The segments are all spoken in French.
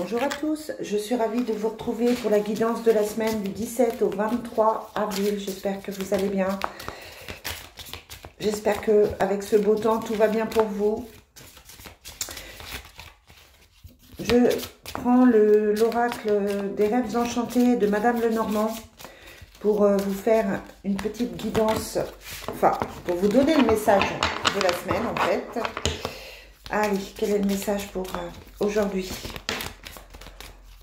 Bonjour à tous, je suis ravie de vous retrouver pour la guidance de la semaine du 17 au 23 avril. J'espère que vous allez bien. J'espère qu'avec ce beau temps, tout va bien pour vous. Je prends l'oracle des rêves enchantés de Madame Lenormand pour vous faire une petite guidance, enfin, pour vous donner le message de la semaine en fait. Allez, quel est le message pour aujourd'hui?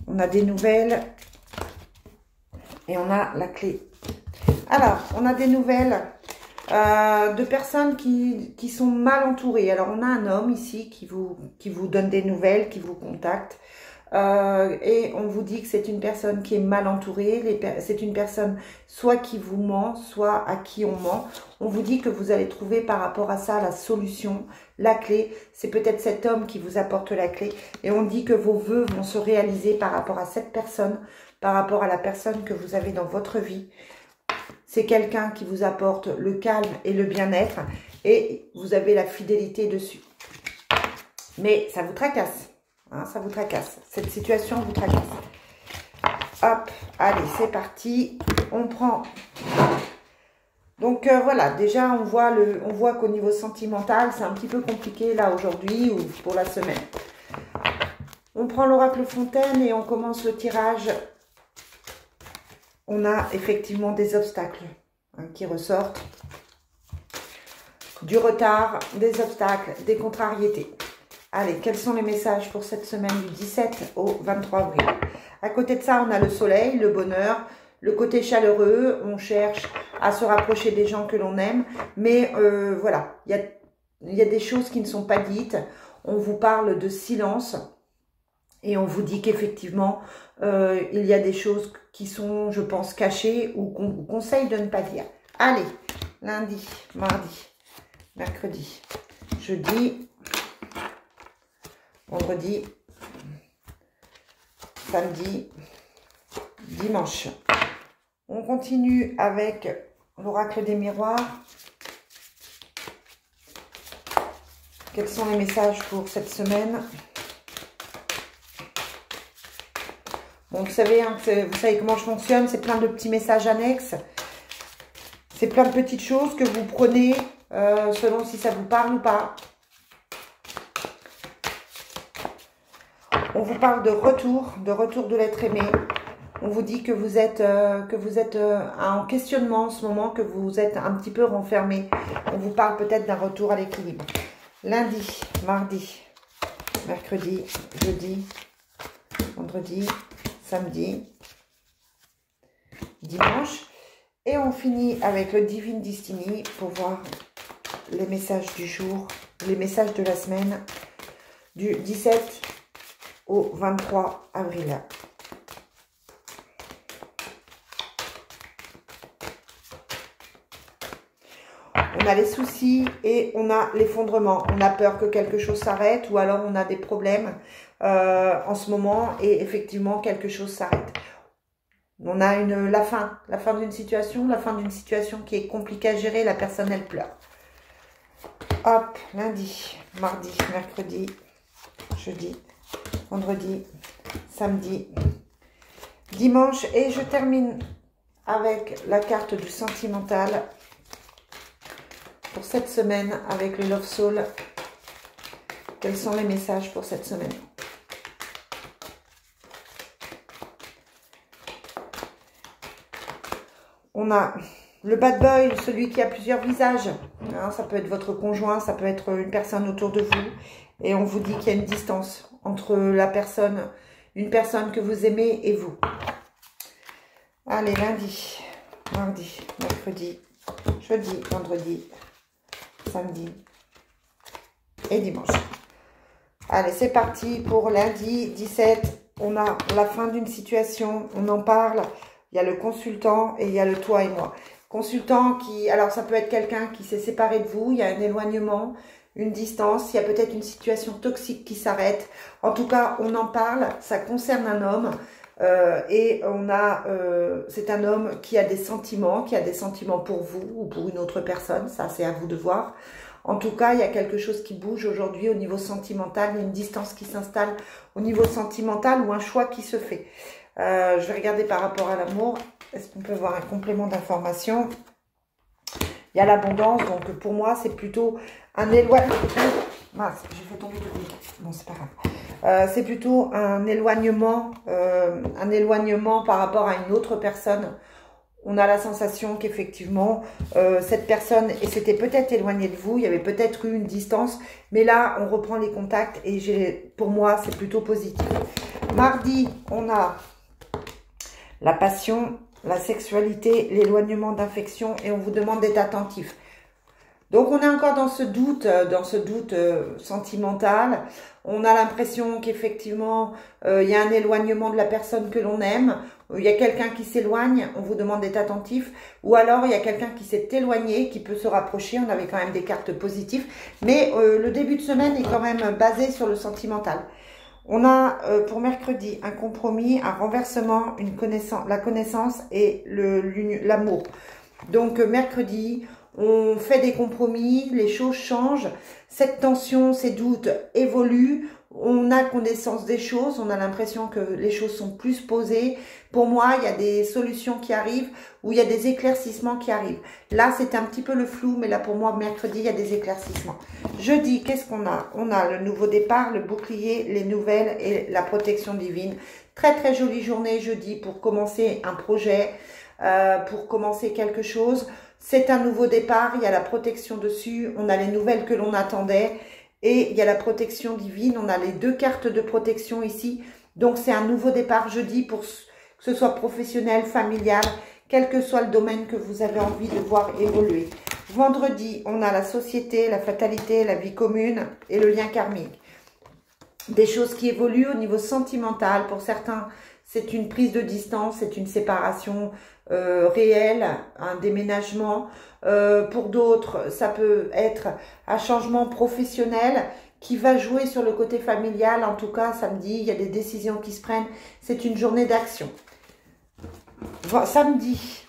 On a des nouvelles et on a la clé. Alors, on a des nouvelles de personnes qui sont mal entourées. Alors, on a un homme ici qui vous donne des nouvelles, qui vous contacte. Et on vous dit que c'est une personne qui est mal entourée. C'est une personne soit qui vous ment, soit à qui on ment. On vous dit que vous allez trouver par rapport à ça la solution, la clé. C'est peut-être cet homme qui vous apporte la clé. Et on dit que vos vœux vont se réaliser par rapport à cette personne, par rapport à la personne que vous avez dans votre vie. C'est quelqu'un qui vous apporte le calme et le bien-être. Et vous avez la fidélité dessus. Mais ça vous tracasse. Hein, ça vous tracasse. Cette situation vous tracasse. Hop, allez, c'est parti. On prend. Donc voilà, déjà on voit qu'au niveau sentimental, c'est un petit peu compliqué là aujourd'hui ou pour la semaine. On prend l'oracle Fontaine et on commence le tirage. On a effectivement des obstacles qui ressortent. Du retard, des obstacles, des contrariétés. Allez, quels sont les messages pour cette semaine du 17 au 23 avril? À côté de ça, on a le soleil, le bonheur, le côté chaleureux. On cherche à se rapprocher des gens que l'on aime. Mais voilà, il y a des choses qui ne sont pas dites. On vous parle de silence. Et on vous dit qu'effectivement, il y a des choses qui sont, je pense, cachées ou qu'on vous conseille de ne pas dire. Allez, lundi, mardi, mercredi, jeudi, vendredi, samedi, dimanche. On continue avec l'oracle des miroirs. Quels sont les messages pour cette semaine? Bon, vous savez comment je fonctionne, c'est plein de petits messages annexes. C'est plein de petites choses que vous prenez selon si ça vous parle ou pas. On vous parle de retour de l'être aimé. On vous dit que vous êtes en questionnement en ce moment, que vous êtes un petit peu renfermé. On vous parle peut-être d'un retour à l'équilibre. Lundi, mardi, mercredi, jeudi, vendredi, samedi, dimanche. Et on finit avec le Divine Destiny pour voir les messages du jour, les messages de la semaine du 17 au 23 avril. On a les soucis et on a l'effondrement. On a peur que quelque chose s'arrête ou alors on a des problèmes en ce moment et effectivement quelque chose s'arrête. On a la fin d'une situation qui est compliquée à gérer. La personne, elle pleure. Hop, lundi, mardi, mercredi, jeudi, vendredi, samedi, dimanche. Et je termine avec la carte du sentimental pour cette semaine avec le Love Soul. Quels sont les messages pour cette semaine? On a le bad boy, celui qui a plusieurs visages. Hein, ça peut être votre conjoint, ça peut être une personne autour de vous. Et on vous dit qu'il y a une distance entre une personne que vous aimez et vous. Allez, lundi, mardi, mercredi, jeudi, vendredi, samedi et dimanche. Allez, c'est parti pour lundi 17. On a la fin d'une situation, on en parle. Il y a le consultant et il y a le toi et moi. Consultant qui, alors ça peut être quelqu'un qui s'est séparé de vous, il y a un éloignement, une distance, il y a peut-être une situation toxique qui s'arrête. En tout cas, on en parle, ça concerne un homme. Et c'est un homme qui a des sentiments pour vous ou pour une autre personne, ça c'est à vous de voir. En tout cas, il y a quelque chose qui bouge aujourd'hui au niveau sentimental. Il y a une distance qui s'installe au niveau sentimental ou un choix qui se fait. Je vais regarder par rapport à l'amour. Est-ce qu'on peut voir un complément d'information? Il y a l'abondance. Donc, pour moi, c'est plutôt un éloignement. Mince, j'ai fait tomber le truc. Bon, c'est pas grave. C'est plutôt un éloignement par rapport à une autre personne. On a la sensation qu'effectivement, cette personne, et c'était peut-être éloigné de vous, il y avait peut-être eu une distance, mais là, on reprend les contacts et pour moi, c'est plutôt positif. Mardi, on a la passion, la sexualité, l'éloignement d'infection et on vous demande d'être attentif. Donc, on est encore dans ce doute sentimental. On a l'impression qu'effectivement, il y a un éloignement de la personne que l'on aime. Il y a quelqu'un qui s'éloigne, on vous demande d'être attentif. Ou alors, il y a quelqu'un qui s'est éloigné, qui peut se rapprocher. On avait quand même des cartes positives. Mais le début de semaine est quand même basé sur le sentimental. On a pour mercredi un compromis, un renversement, la connaissance et l'amour. Donc, mercredi, on fait des compromis, les choses changent, cette tension, ces doutes évoluent, on a connaissance des choses, on a l'impression que les choses sont plus posées. Pour moi, il y a des solutions qui arrivent ou il y a des éclaircissements qui arrivent. Là, c'est un petit peu le flou, mais là, pour moi, mercredi, il y a des éclaircissements. Jeudi, qu'est-ce qu'on a? On a le nouveau départ, le bouclier, les nouvelles et la protection divine. Très, très jolie journée jeudi pour commencer un projet, pour commencer quelque chose. C'est un nouveau départ, il y a la protection dessus, on a les nouvelles que l'on attendait et il y a la protection divine, on a les deux cartes de protection ici. Donc c'est un nouveau départ jeudi pour que ce soit professionnel, familial, quel que soit le domaine que vous avez envie de voir évoluer. Vendredi, on a la société, la fatalité, la vie commune et le lien karmique. Des choses qui évoluent au niveau sentimental. Pour certains, c'est une prise de distance, c'est une séparation réelle, un déménagement. Pour d'autres, ça peut être un changement professionnel qui va jouer sur le côté familial. En tout cas, samedi, il y a des décisions qui se prennent. C'est une journée d'action. Samedi,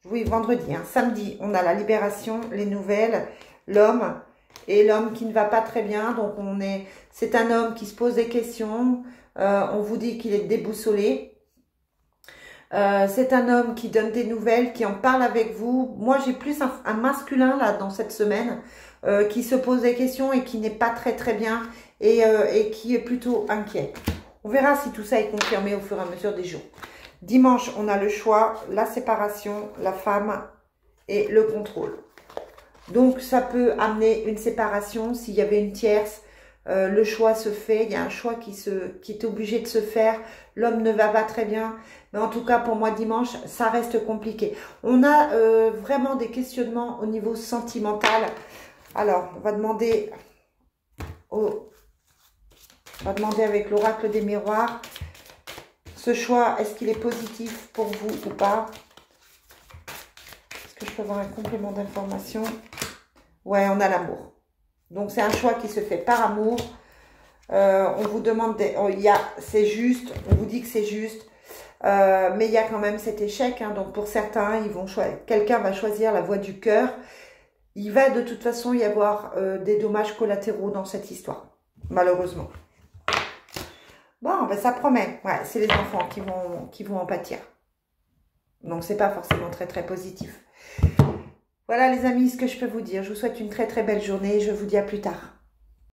oui, vendredi, hein, samedi, on a la libération, les nouvelles, l'homme et l'homme qui ne va pas très bien. Donc, c'est un homme qui se pose des questions. On vous dit qu'il est déboussolé. C'est un homme qui donne des nouvelles, qui en parle avec vous. Moi, j'ai plus un masculin là dans cette semaine qui se pose des questions et qui n'est pas très très bien et qui est plutôt inquiet. On verra si tout ça est confirmé au fur et à mesure des jours. Dimanche, on a le choix, la séparation, la femme et le contrôle. Donc, ça peut amener une séparation s'il y avait une tierce. Le choix se fait, il y a un choix qui est obligé de se faire. L'homme ne va pas très bien. Mais en tout cas, pour moi, dimanche, ça reste compliqué. On a vraiment des questionnements au niveau sentimental. Alors, on va demander avec l'oracle des miroirs. Ce choix, est-ce qu'il est positif pour vous ou pas? Est-ce que je peux avoir un complément d'information? Ouais, on a l'amour. Donc, c'est un choix qui se fait par amour. On vous demande, c'est juste, on vous dit que c'est juste. Mais il y a quand même cet échec. Hein, donc, pour certains, quelqu'un va choisir la voie du cœur. Il va de toute façon y avoir des dommages collatéraux dans cette histoire, malheureusement. Bon, ben ça promet. Ouais, c'est les enfants qui vont en pâtir. Donc, c'est pas forcément très, très positif. Voilà, les amis, ce que je peux vous dire. Je vous souhaite une très, très belle journée et je vous dis à plus tard.